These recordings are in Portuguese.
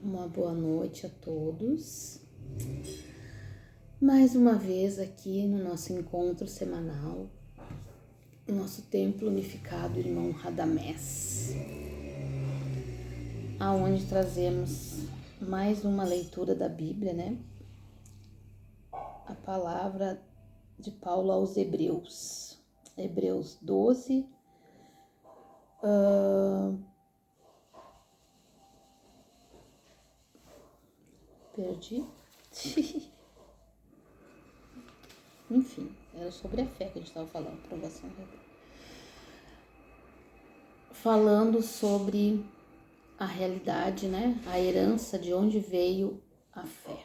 Uma boa noite a todos. Mais uma vez aqui no nosso encontro semanal, no nosso Templo Unificado Irmão Radamés, aonde trazemos mais uma leitura da Bíblia, né? A palavra de Paulo aos Hebreus, Hebreus 12, perdi. Enfim, era sobre a fé que a gente estava falando, provação da fé. Falando sobre a realidade, né? A herança, de onde veio a fé,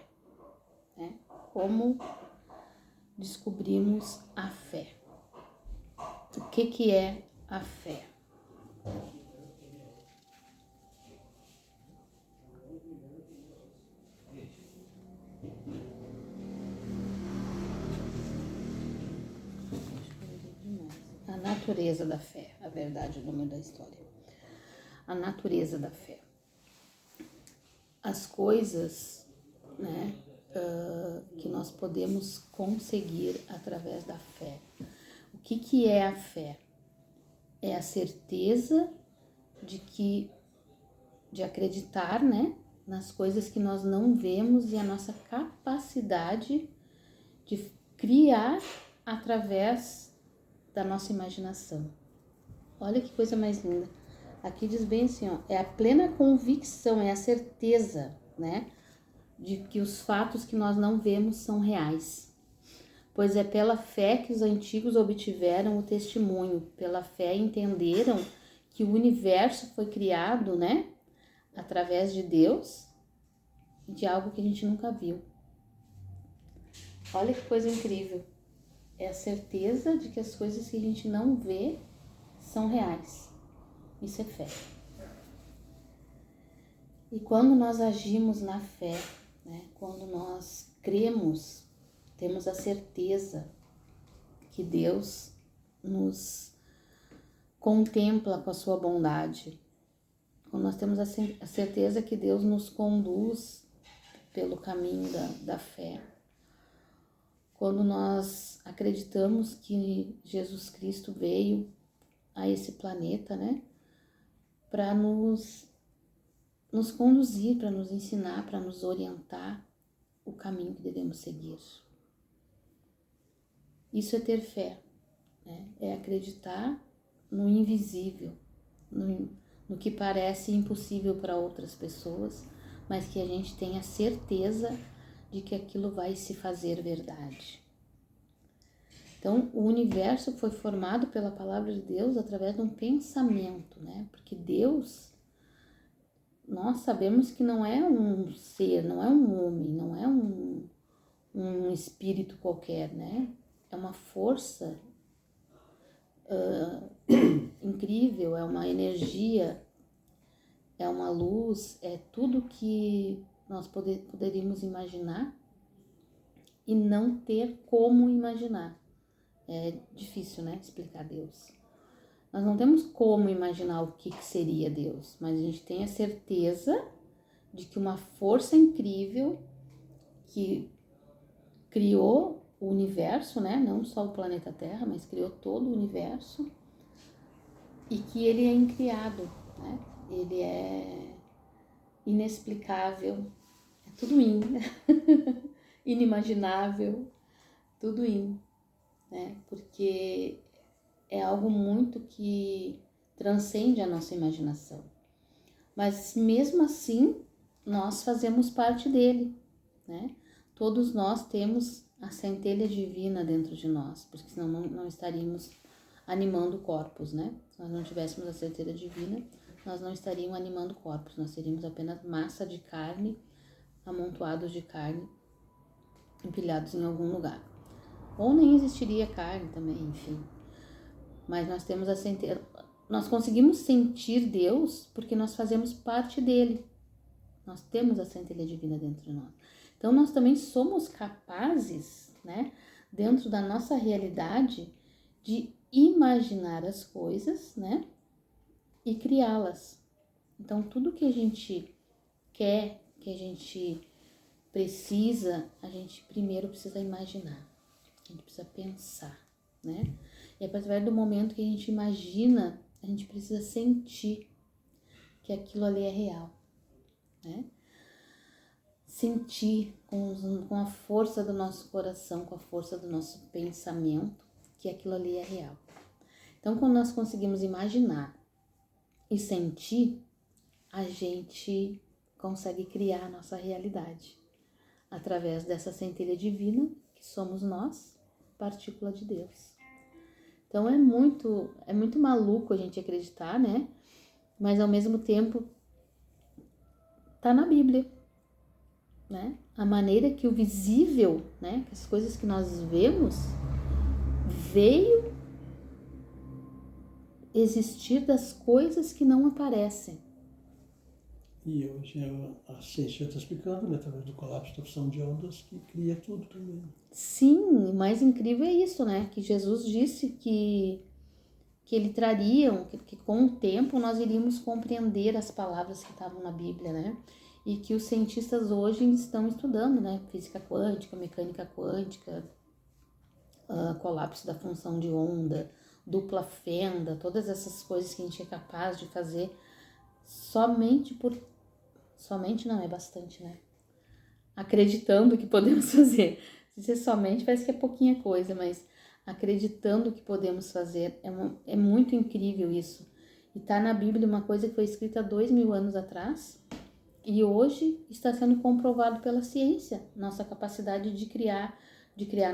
né? Como descobrimos a fé. O que é a fé? A natureza da fé, a verdade, o nome da história. A natureza da fé. As coisas, né, que nós podemos conseguir através da fé. O que é a fé? É a certeza de acreditar, né, nas coisas que nós não vemos e a nossa capacidade de criar através da nossa imaginação. Olha que coisa mais linda. Aqui diz bem assim, ó, é a plena convicção, é a certeza, né, de que os fatos que nós não vemos são reais. Pois é pela fé que os antigos obtiveram o testemunho, pela fé entenderam que o universo foi criado, né, através de Deus, de algo que a gente nunca viu. Olha que coisa incrível. É a certeza de que as coisas que a gente não vê são reais. Isso é fé. E quando nós agimos na fé, né, quando nós cremos, temos a certeza que Deus nos contempla com a sua bondade. Quando nós temos a certeza que Deus nos conduz pelo caminho da fé. Quando nós acreditamos que Jesus Cristo veio a esse planeta, né, para nos conduzir, para nos ensinar, para nos orientar o caminho que devemos seguir. Isso é ter fé, né? É acreditar no invisível, no que parece impossível para outras pessoas, mas que a gente tenha certeza de que aquilo vai se fazer verdade. Então, o universo foi formado pela palavra de Deus através de um pensamento, né? Porque Deus, nós sabemos que não é um ser, não é um homem, não é um espírito qualquer, né? É uma força incrível, é uma energia, é uma luz, é tudo que nós poderíamos imaginar e não ter como imaginar. É difícil, né, explicar Deus. Nós não temos como imaginar o que seria Deus, mas a gente tem a certeza de que uma força incrível que criou o universo, né, não só o planeta Terra, mas criou todo o universo, e que ele é incriado, né? Ele é inexplicável, é tudo inimaginável, tudo né? Porque é algo muito que transcende a nossa imaginação. Mas mesmo assim, nós fazemos parte dele, né? Todos nós temos a centelha divina dentro de nós, porque senão não estaríamos animando corpos, né? Se nós não tivéssemos a centelha divina, nós não estaríamos animando corpos, nós seríamos apenas massa de carne, amontoados de carne, empilhados em algum lugar. Ou nem existiria carne também, enfim. Mas nós temos a centelha, nós conseguimos sentir Deus porque nós fazemos parte dele. Nós temos a centelha divina dentro de nós. Então nós também somos capazes, né, dentro da nossa realidade, de imaginar as coisas, né, e criá-las. Então tudo que a gente quer que a gente primeiro precisa imaginar, a gente precisa pensar, né? E a partir do momento que a gente imagina, a gente precisa sentir que aquilo ali é real, né? Sentir com a força do nosso coração, com a força do nosso pensamento, que aquilo ali é real. Então, quando nós conseguimos imaginar e sentir, a gente consegue criar a nossa realidade através dessa centelha divina que somos nós, partícula de Deus. Então é muito maluco a gente acreditar, né? Mas ao mesmo tempo tá na Bíblia, né? A maneira que o visível, né? As coisas que nós vemos veio existir das coisas que não aparecem. E hoje a ciência está explicando, né, através do colapso da fusão de ondas, que cria tudo também. Sim, o mais incrível é isso, né? Que Jesus disse que ele traria, que com o tempo nós iríamos compreender as palavras que estavam na Bíblia, né? E que os cientistas hoje estão estudando, né? Física quântica, mecânica quântica, colapso da função de onda, dupla fenda, todas essas coisas que a gente é capaz de fazer somente não é bastante, né? Acreditando que podemos fazer. Se dizer somente parece que é pouquinha coisa, mas acreditando que podemos fazer, é muito incrível isso. E tá na Bíblia uma coisa que foi escrita há 2000 anos atrás e hoje está sendo comprovado pela ciência, nossa capacidade de criar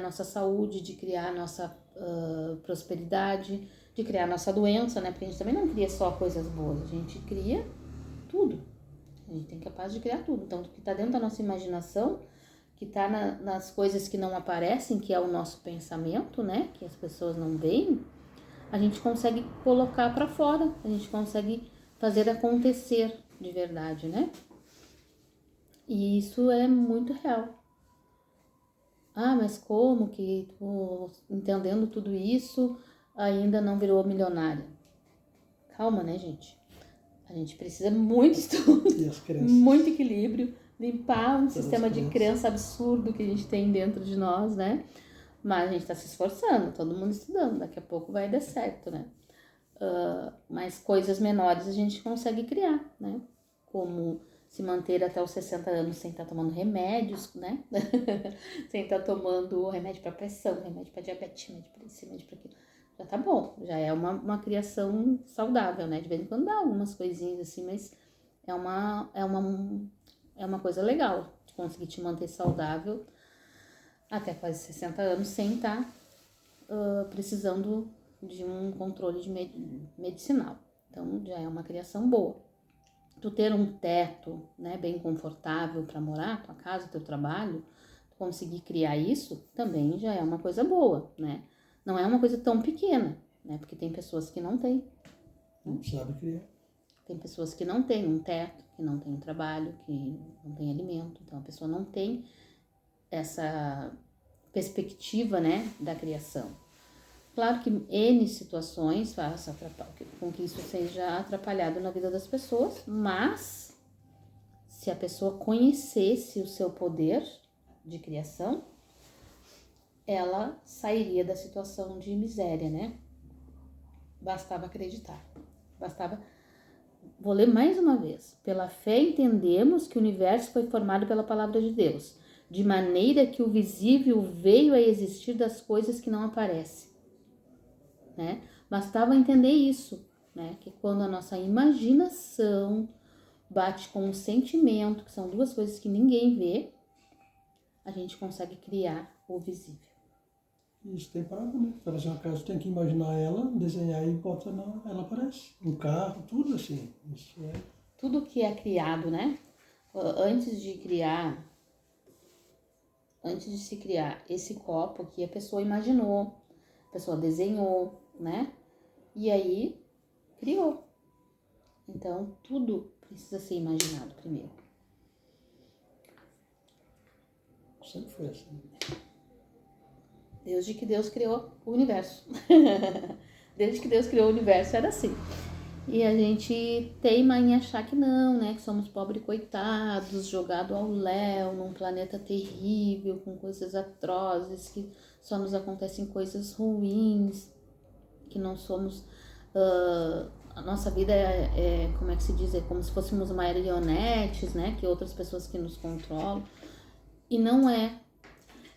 nossa saúde, de criar nossa prosperidade, de criar nossa doença, né? Porque a gente também não cria só coisas boas, a gente cria tudo. A gente tem capaz de criar tudo. Então, o que está dentro da nossa imaginação, que está nas coisas que não aparecem, que é o nosso pensamento, né? Que as pessoas não veem, a gente consegue colocar para fora, a gente consegue fazer acontecer de verdade, né? E isso é muito real. Ah, mas como que tu, entendendo tudo isso, ainda não virou milionária? Calma, né, gente? A gente precisa muito estudo, muito equilíbrio, limpar um sistema de crença absurdo que a gente tem dentro de nós, né? Mas a gente está se esforçando, todo mundo estudando, daqui a pouco vai dar certo, né? Mas coisas menores a gente consegue criar, né? Como se manter até os 60 anos sem estar tomando remédios, né? Sem estar tomando remédio para pressão, remédio para diabetes, remédio para isso, remédio para aquilo. Já tá bom, já é uma criação saudável, né? De vez em quando dá algumas coisinhas assim, mas é uma coisa legal de conseguir te manter saudável até quase 60 anos sem estar precisando de um controle medicinal. Então já é uma criação boa. Tu ter um teto, né, bem confortável para morar, tua casa, teu trabalho, tu conseguir criar isso também já é uma coisa boa, né? Não é uma coisa tão pequena, né? Porque tem pessoas que não têm. Não sabe criar. Tem pessoas que não têm um teto, que não têm um trabalho, que não têm alimento. Então a pessoa não tem essa perspectiva, né, da criação. Claro que N situações façam com que isso seja atrapalhado na vida das pessoas, mas se a pessoa conhecesse o seu poder de criação, ela sairia da situação de miséria, né? Bastava acreditar. Vou ler mais uma vez. Pela fé entendemos que o universo foi formado pela palavra de Deus, de maneira que o visível veio a existir das coisas que não aparecem, né? Bastava entender isso, né? Que quando a nossa imaginação bate com o sentimento, que são duas coisas que ninguém vê, a gente consegue criar o visível. Isso tem palavra, né? Para fazer uma casa, tem que imaginar ela, desenhar e bota ela aparece. Um carro, tudo assim. Isso é. Tudo que é criado, né? Antes de se criar esse copo que a pessoa imaginou, a pessoa desenhou, né? E aí criou. Então tudo precisa ser imaginado primeiro. Sempre foi assim. Desde que Deus criou o universo. Desde que Deus criou o universo era assim. E a gente teima em achar que não, né? Que somos pobres coitados, jogados ao léu, num planeta terrível, com coisas atrozes, que só nos acontecem coisas ruins, que não somos... a nossa vida como é que se diz? É como se fôssemos marionetes, né? Que outras pessoas que nos controlam. E não é.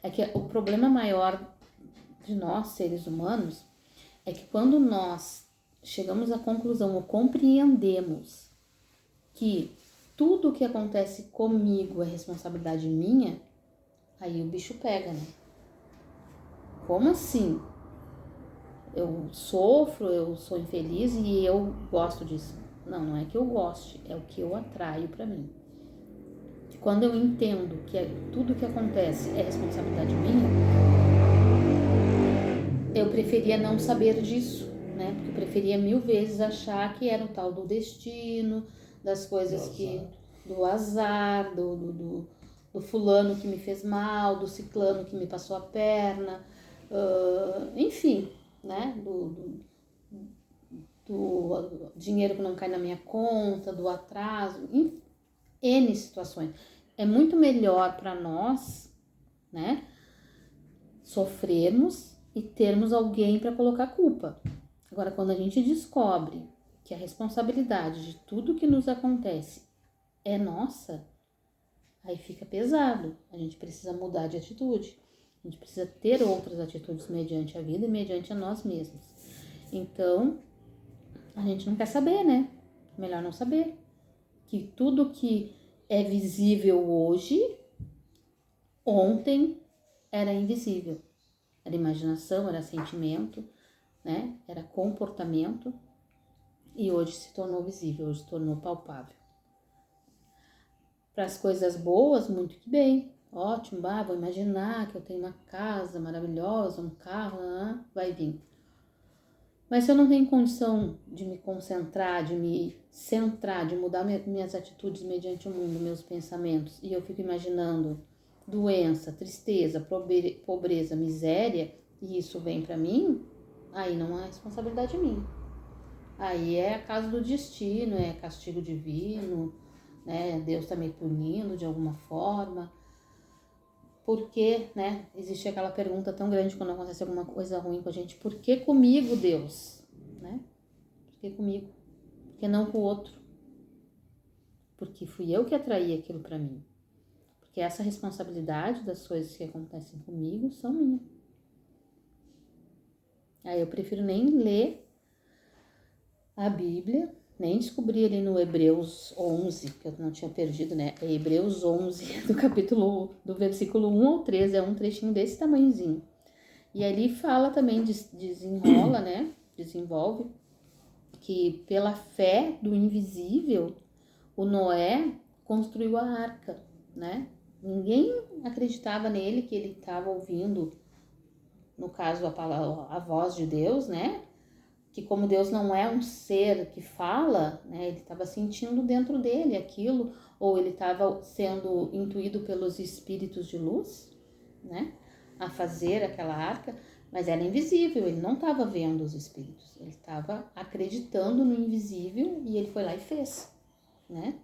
É que o problema maior de nós, seres humanos, é que quando nós chegamos à conclusão ou compreendemos que tudo o que acontece comigo é responsabilidade minha, aí o bicho pega, né? Como assim? Eu sofro, eu sou infeliz e eu gosto disso. Não, não é que eu goste, é o que eu atraio pra mim. Quando eu entendo que tudo que acontece é responsabilidade minha, eu preferia não saber disso, né? Porque eu preferia 1000 vezes achar que era o tal do destino, das coisas do azar, do fulano que me fez mal, do ciclano que me passou a perna, enfim, né? Do dinheiro que não cai na minha conta, do atraso, em N situações. É muito melhor para nós, né? Sofrermos e termos alguém para colocar a culpa. Agora, quando a gente descobre que a responsabilidade de tudo que nos acontece é nossa, aí fica pesado. A gente precisa mudar de atitude. A gente precisa ter outras atitudes mediante a vida e mediante a nós mesmos. Então, a gente não quer saber, né? Melhor não saber. Que tudo que é visível hoje, ontem era invisível. Era imaginação, era sentimento, né? Era comportamento e hoje se tornou visível, hoje se tornou palpável. Para as coisas boas, muito que bem, ótimo, vou imaginar que eu tenho uma casa maravilhosa, um carro, vai vir. Mas se eu não tenho condição de me concentrar, de me centrar, de mudar minhas atitudes mediante o mundo, meus pensamentos, e eu fico imaginando doença, tristeza, pobreza, miséria, e isso vem para mim, aí não é responsabilidade minha. Aí é acaso do destino, é castigo divino, né? Deus está me punindo de alguma forma. Porque, né? Existe aquela pergunta tão grande quando acontece alguma coisa ruim com a gente: por que comigo, Deus? Né? Por que comigo? Por que não com o outro? Porque fui eu que atraí aquilo para mim. Porque essa responsabilidade das coisas que acontecem comigo são minhas. Aí eu prefiro nem ler a Bíblia, nem descobrir ali no Hebreus 11, que eu não tinha perdido, né? É Hebreus 11, do capítulo, do versículo 1 ao 13, é um trechinho desse tamanhozinho. E ali fala também, desenrola, né? Desenvolve que pela fé do invisível, o Noé construiu a arca, né? Ninguém acreditava nele, que ele estava ouvindo, no caso, a voz de Deus, né? Que como Deus não é um ser que fala, né? Ele estava sentindo dentro dele aquilo, ou ele estava sendo intuído pelos espíritos de luz, né? A fazer aquela arca, mas era invisível, ele não estava vendo os espíritos, ele estava acreditando no invisível e ele foi lá e fez, né?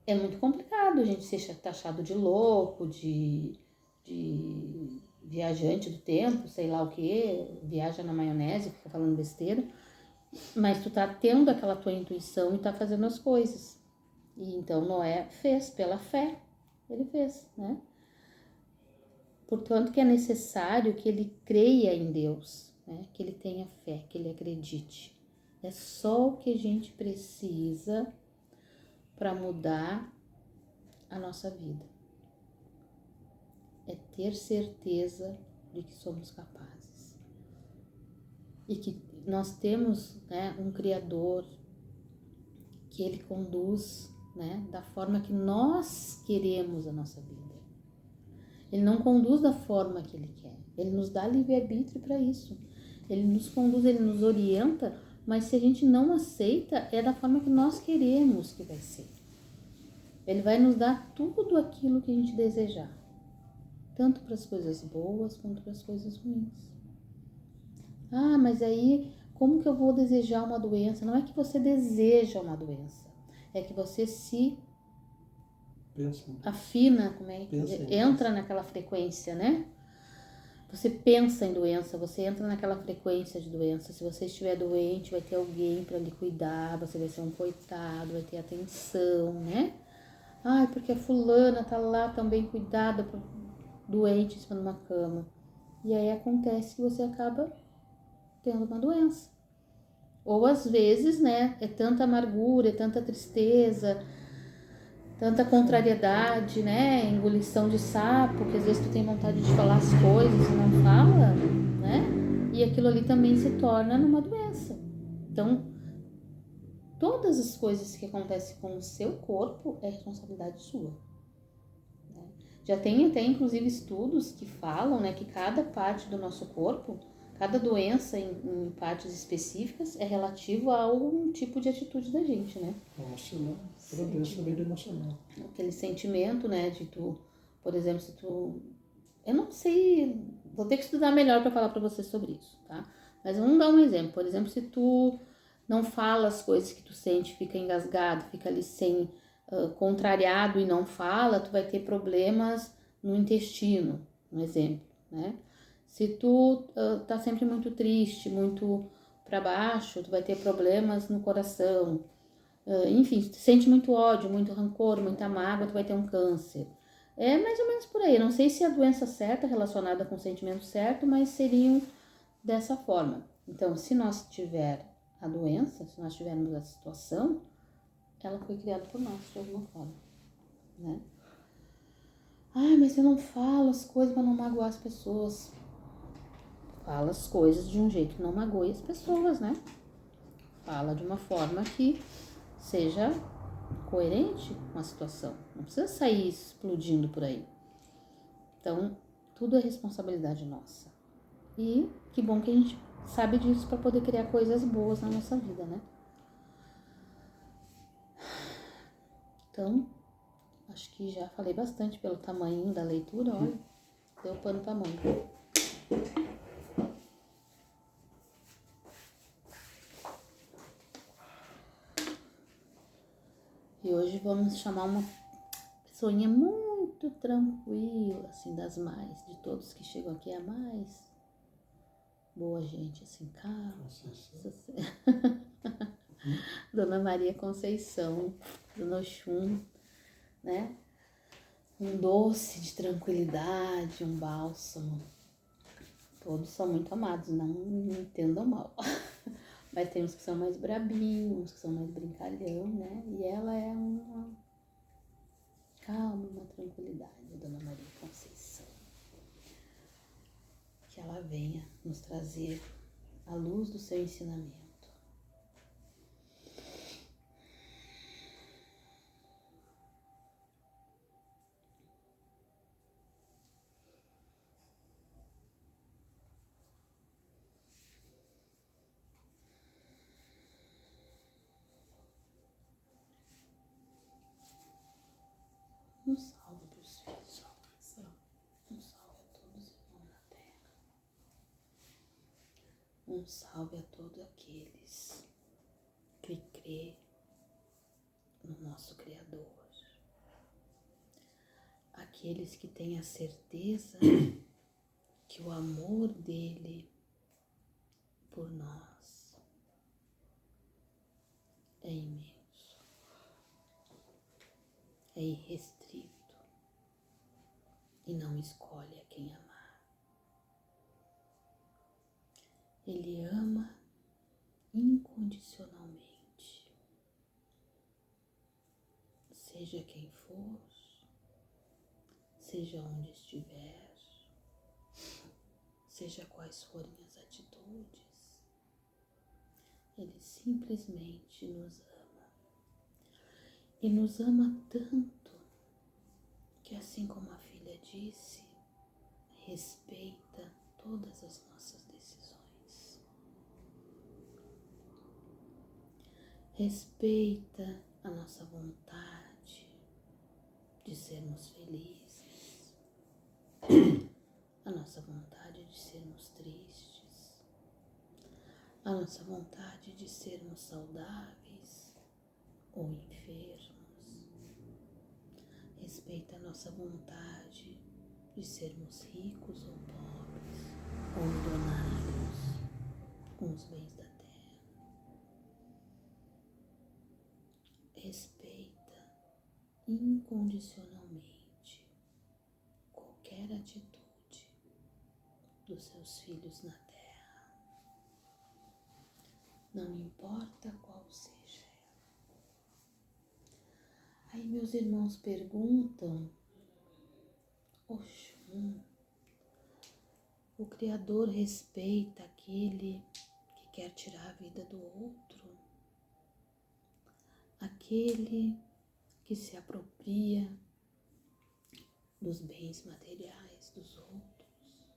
É muito complicado a gente ser taxado de louco, de viajante do tempo, sei lá o que, viaja na maionese, fica falando besteira, mas tu tá tendo aquela tua intuição e tá fazendo as coisas. E então Noé fez pela fé, ele fez, né? Portanto que é necessário que ele creia em Deus, né? Que ele tenha fé, que ele acredite. É só o que a gente precisa para mudar a nossa vida. É ter certeza de que somos capazes. E que nós temos, né, um Criador que ele conduz, né, da forma que nós queremos a nossa vida. Ele não conduz da forma que ele quer. Ele nos dá livre-arbítrio para isso. Ele nos conduz, ele nos orienta, mas se a gente não aceita, é da forma que nós queremos que vai ser. Ele vai nos dar tudo aquilo que a gente desejar. Tanto para as coisas boas quanto para as coisas ruins. Mas aí como que eu vou desejar uma doença? Não é que você deseja uma doença, é que você se afina, entra naquela frequência, né? Você pensa em doença, você entra naquela frequência de doença. Se você estiver doente, vai ter alguém para lhe cuidar, você vai ser um coitado, vai ter atenção, né? Ai, porque a fulana tá lá também cuidada, doente em cima de uma cama. E aí acontece que você acaba tendo uma doença. Ou às vezes, né, é tanta amargura, é tanta tristeza, tanta contrariedade, né, engolição de sapo, que às vezes tu tem vontade de falar as coisas e não fala, né, e aquilo ali também se torna numa doença. Então, todas as coisas que acontecem com o seu corpo é responsabilidade sua. Né? Já tem até, inclusive, estudos que falam, né, que cada parte do nosso corpo, cada doença em partes específicas é relativo a algum tipo de atitude da gente, né? Emocional. Toda doença vem do emocional. Aquele sentimento, né, de tu, por exemplo, se tu... Eu não sei, vou ter que estudar melhor para falar para você sobre isso, tá? Mas vamos dar um exemplo. Por exemplo, se tu não fala as coisas que tu sente, fica engasgado, fica ali contrariado e não fala, tu vai ter problemas no intestino, um exemplo, né? Se tu tá sempre muito triste, muito para baixo, tu vai ter problemas no coração. Enfim, se tu sente muito ódio, muito rancor, muita mágoa, tu vai ter um câncer. É mais ou menos por aí. Não sei se é a doença certa relacionada com o sentimento certo, mas seriam dessa forma. Então, se nós tiver a doença, se nós tivermos a situação, ela foi criada por nós de alguma forma, né? Ah, mas eu não falo as coisas para não magoar as pessoas. Fala as coisas de um jeito que não magoe as pessoas, né? Fala de uma forma que seja coerente com a situação. Não precisa sair explodindo por aí. Então, tudo é responsabilidade nossa. E que bom que a gente sabe disso para poder criar coisas boas na nossa vida, né? Então, acho que já falei bastante pelo tamanho da leitura, olha. Deu pano pra manga. E hoje vamos chamar uma pessoinha muito tranquila, assim, das mais, de todos que chegam aqui, é a mais boa gente, assim, calma. Dona Maria Conceição, Dona Oxum, né? Um doce de tranquilidade, um bálsamo. Todos são muito amados, não me entendam mal. Mas tem uns que são mais brabinhos, uns que são mais brincalhão, né? E ela é uma calma, uma tranquilidade, Dona Maria Conceição. Que ela venha nos trazer a luz do seu ensinamento. Um salve para os filhos. Um salve a todos os irmãos na terra. Um salve a todos aqueles que crê no nosso Criador. Aqueles que têm a certeza que o amor dele por nós é imenso, é irrestrito e não escolhe a quem amar. Ele ama incondicionalmente, seja quem for, seja onde estiver, seja quais forem as atitudes, ele simplesmente nos ama. E nos ama tanto que, assim como a filha disse, respeita todas as nossas decisões. Respeita a nossa vontade de sermos felizes, a nossa vontade de sermos tristes, a nossa vontade de sermos saudáveis ou enfermos. Respeita a nossa vontade de sermos ricos ou pobres, ou milionários com os bens da terra. Respeita incondicionalmente qualquer atitude dos seus filhos na terra, não importa qual seja ela. Aí meus irmãos perguntam: Oxum, o Criador respeita aquele que quer tirar a vida do outro, aquele que se apropria dos bens materiais dos outros,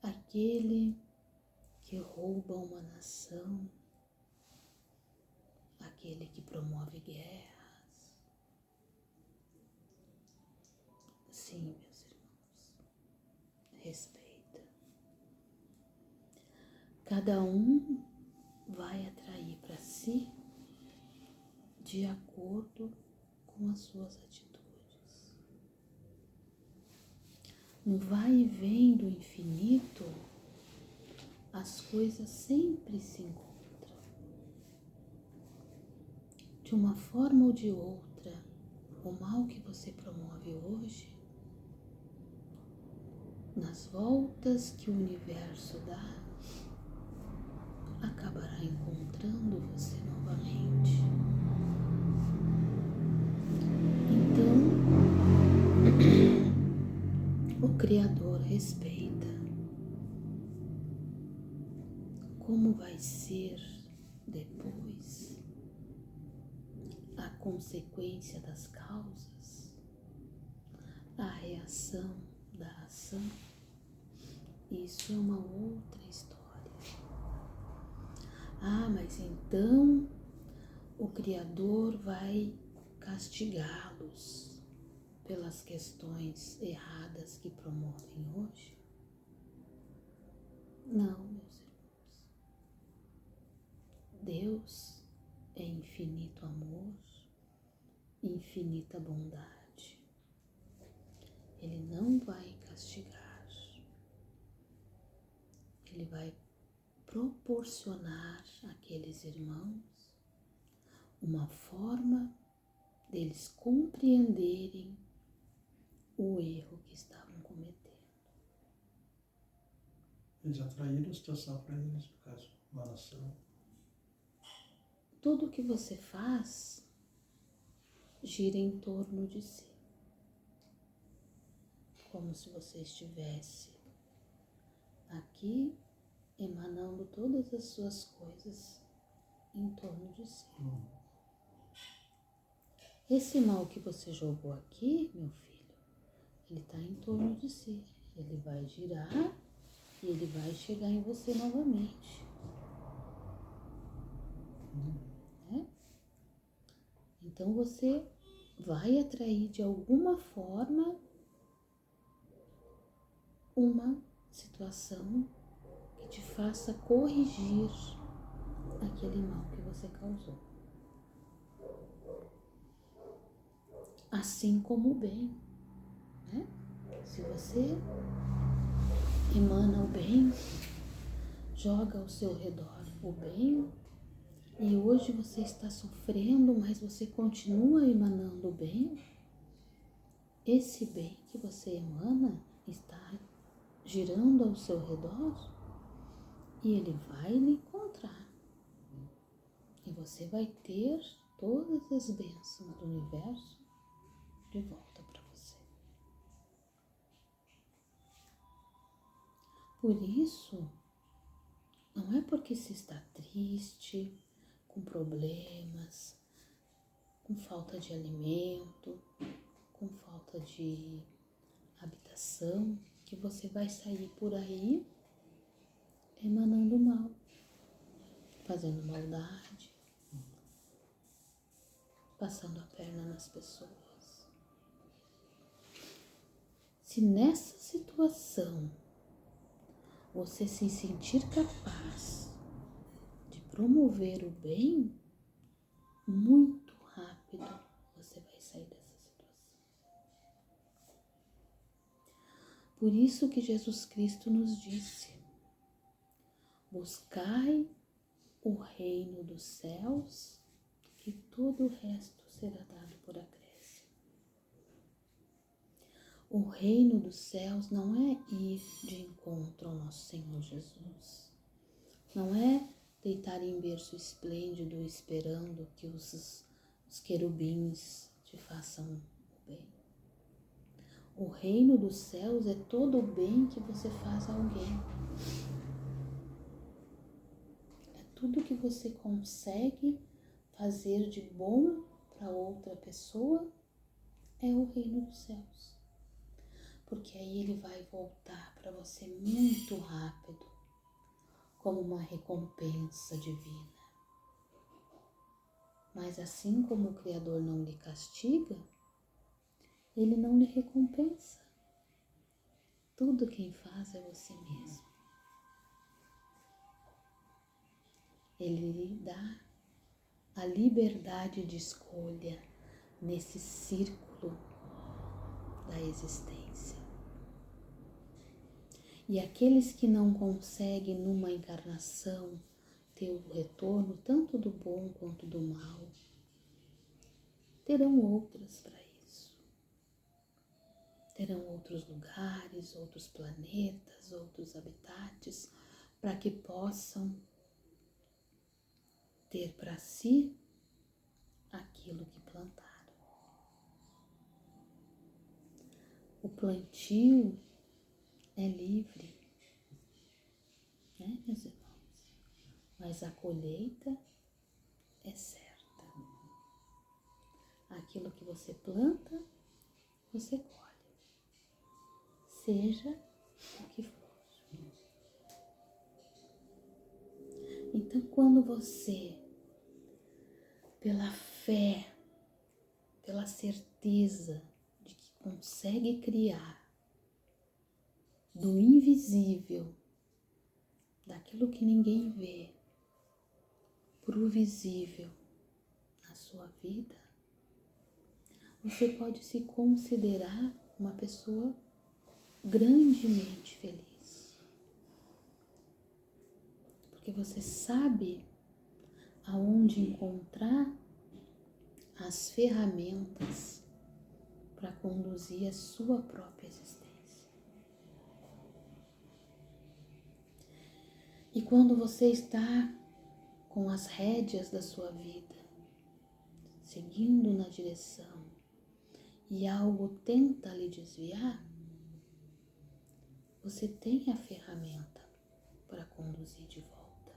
aquele que rouba uma nação, aquele que promove guerras. Sim, meus irmãos, respeita. Cada um vai atrair para si de acordo com as suas atitudes. No vai e vem do infinito, as coisas sempre se encontram. De uma forma ou de outra, o mal que você promove hoje, nas voltas que o universo dá, acabará encontrando você novamente. Então, o Criador respeita. Como vai ser depois a consequência das causas, a reação da ação, isso é uma outra história. Ah, mas então o Criador vai castigá-los pelas questões erradas que promovem hoje? Não, meus irmãos. Deus é infinito amor, infinita bondade. Ele não vai castigar. Ele vai proporcionar àqueles irmãos uma forma deles compreenderem o erro que estavam cometendo. Eles atraíram a situação para eles, no caso, uma nação. Tudo que você faz gira em torno de si. Como se você estivesse aqui emanando todas as suas coisas em torno de si. Esse mal que você jogou aqui, meu filho, ele está em torno de si. Ele vai girar e ele vai chegar em você novamente. Então você vai atrair de alguma forma uma situação que te faça corrigir aquele mal que você causou. Assim como o bem, né? Se você emana o bem, joga ao seu redor o bem, e hoje você está sofrendo, mas você continua emanando o bem, esse bem que você emana está girando ao seu redor e ele vai lhe encontrar. E você vai ter todas as bênçãos do universo de volta para você. Por isso, não é porque se está triste, com problemas, com falta de alimento, com falta de habitação, que você vai sair por aí emanando mal, fazendo maldade, passando a perna nas pessoas. Se nessa situação você se sentir capaz promover o bem, muito rápido você vai sair dessa situação. Por isso que Jesus Cristo nos disse: buscai o reino dos céus, que todo o resto será dado por acréscimo. O reino dos céus não é ir de encontro ao nosso Senhor Jesus. Não é deitar em berço esplêndido esperando que os querubins te façam o bem. O reino dos céus é todo o bem que você faz a alguém. É tudo que você consegue fazer de bom para outra pessoa, é o reino dos céus. Porque aí ele vai voltar para você muito rápido, como uma recompensa divina. Mas assim como o Criador não lhe castiga, ele não lhe recompensa. Tudo quem faz é você mesmo. Ele lhe dá a liberdade de escolha nesse círculo da existência. E aqueles que não conseguem numa encarnação ter o retorno tanto do bom quanto do mal, terão outras para isso. Terão outros lugares, outros planetas, outros habitats, para que possam ter para si aquilo que plantaram. O plantio é livre, né, meus irmãos? Mas a colheita é certa. Aquilo que você planta, você colhe. Seja o que for. Então, quando você, pela fé, pela certeza de que consegue criar do invisível, daquilo que ninguém vê, pro visível na sua vida, você pode se considerar uma pessoa grandemente feliz. Porque você sabe aonde encontrar as ferramentas para conduzir a sua própria existência. E quando você está com as rédeas da sua vida, seguindo na direção, e algo tenta lhe desviar, você tem a ferramenta para conduzir de volta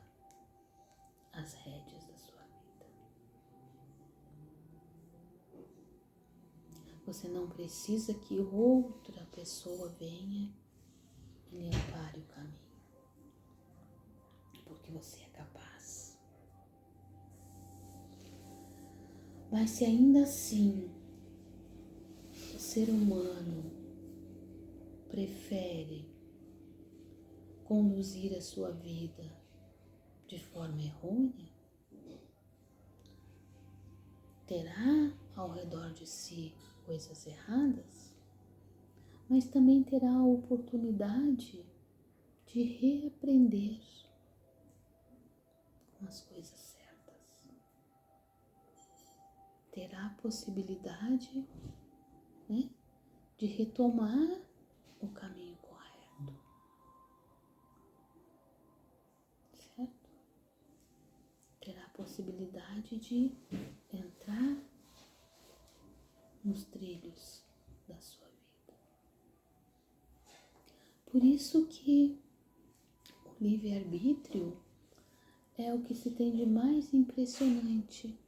as rédeas da sua vida. Você não precisa que outra pessoa venha e lhe ampare o caminho, porque você é capaz. Mas se ainda assim o ser humano prefere conduzir a sua vida de forma errônea, terá ao redor de si coisas erradas, mas também terá a oportunidade de reaprender com as coisas certas. Terá a possibilidade, né, de retomar o caminho correto. Certo? Terá a possibilidade de entrar nos trilhos da sua vida. Por isso que o livre-arbítrio é o que se tem de mais impressionante,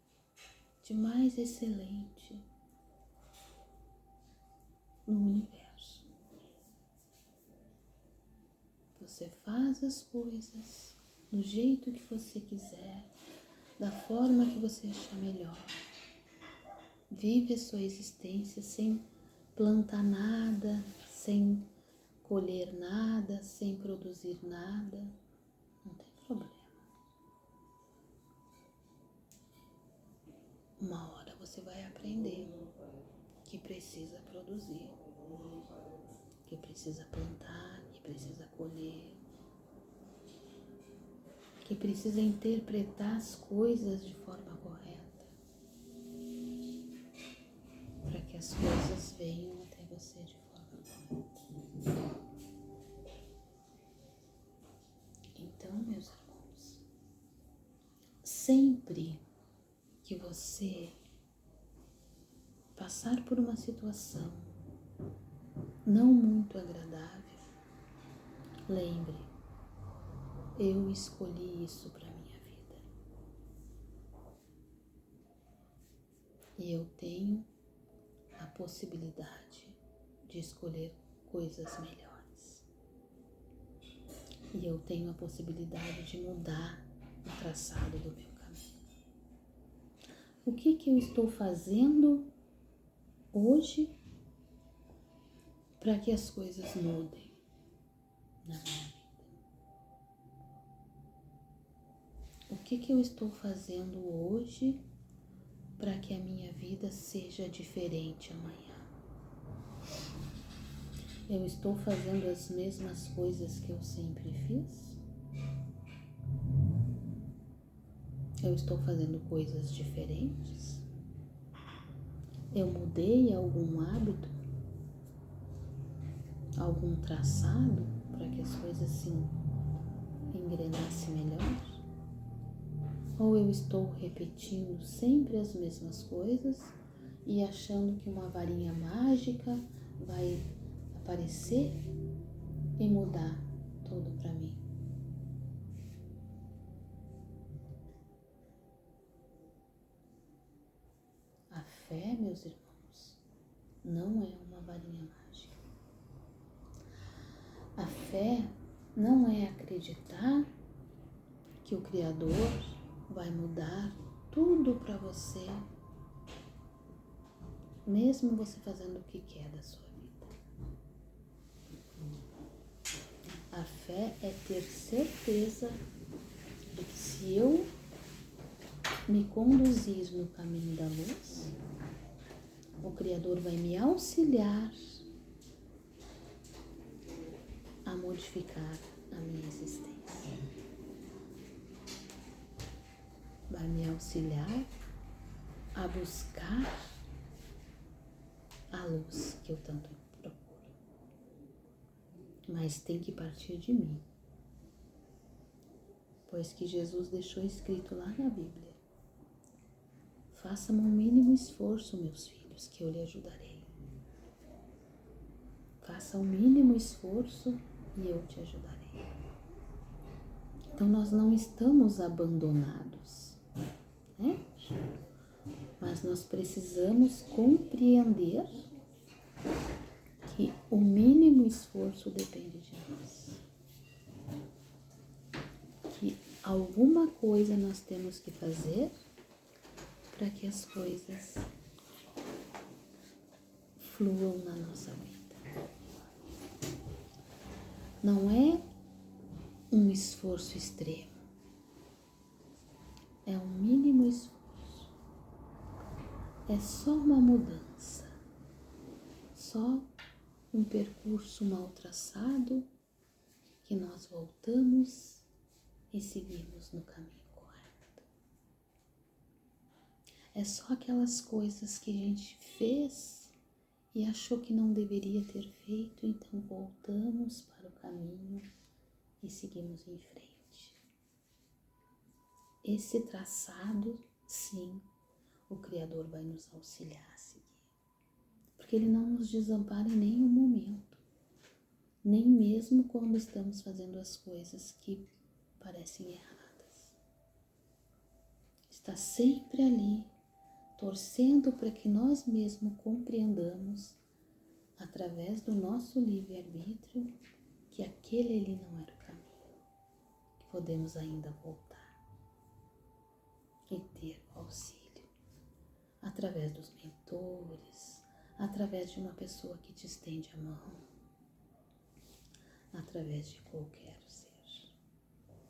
de mais excelente no universo. Você faz as coisas do jeito que você quiser, da forma que você achar melhor. Vive a sua existência sem plantar nada, sem colher nada, sem produzir nada. Não tem problema. uma hora você vai aprender que precisa produzir, que precisa plantar, que precisa colher, que precisa interpretar as coisas de forma correta, para que as coisas venham até você de forma correta. Então, meus irmãos, sempre que você passar por uma situação não muito agradável, lembre, eu escolhi isso para minha vida. E eu tenho a possibilidade de escolher coisas melhores. E eu tenho a possibilidade de mudar o traçado do meu caminho. O que eu estou fazendo hoje para que as coisas mudem na minha vida? O que eu estou fazendo hoje para que a minha vida seja diferente amanhã? Eu estou fazendo as mesmas coisas que eu sempre fiz? Eu estou fazendo coisas diferentes? Eu mudei algum hábito? Algum traçado para que as coisas se engrenassem melhor? Ou eu estou repetindo sempre as mesmas coisas e achando que uma varinha mágica vai aparecer e mudar tudo para mim? A fé, meus irmãos, não é uma varinha mágica. A fé não é acreditar que o Criador vai mudar tudo para você, mesmo você fazendo o que quer da sua vida. A fé é ter certeza de que se eu me conduzir no caminho da luz, o Criador vai me auxiliar a modificar a minha existência. Vai me auxiliar a buscar a luz que eu tanto procuro. Mas tem que partir de mim, pois que Jesus deixou escrito lá na Bíblia: façam o mínimo esforço, meus filhos, que eu lhe ajudarei. Faça o mínimo esforço e eu te ajudarei. Então nós não estamos abandonados, né? Mas nós precisamos compreender que o mínimo esforço depende de nós. Que alguma coisa nós temos que fazer para que as coisas fluam na nossa vida. Não é um esforço extremo, é um mínimo esforço. É só uma mudança, só um percurso mal traçado que nós voltamos e seguimos no caminho correto. É só aquelas coisas que a gente fez e achou que não deveria ter feito, então voltamos para o caminho e seguimos em frente. Esse traçado, sim, o Criador vai nos auxiliar a seguir. Porque Ele não nos desampara em nenhum momento, nem mesmo quando estamos fazendo as coisas que parecem erradas. Está sempre ali, torcendo para que nós mesmos compreendamos, através do nosso livre-arbítrio, que aquele ali não era o caminho, que podemos ainda voltar e ter o auxílio, através dos mentores, através de uma pessoa que te estende a mão, através de qualquer ser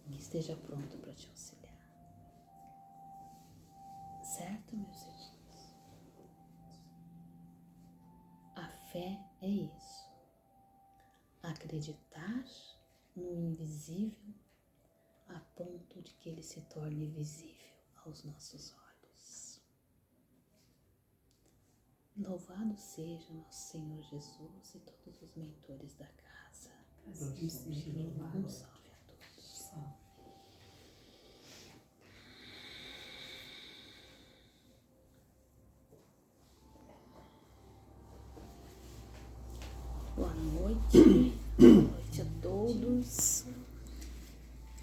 que esteja pronto para te auxiliar. Certo, meus irmãos? fé é isso. Acreditar no invisível a ponto de que ele se torne visível aos nossos olhos. Louvado seja nosso Senhor Jesus e todos os mentores da casa. Um salve a todos. Boa noite. Boa noite a todos.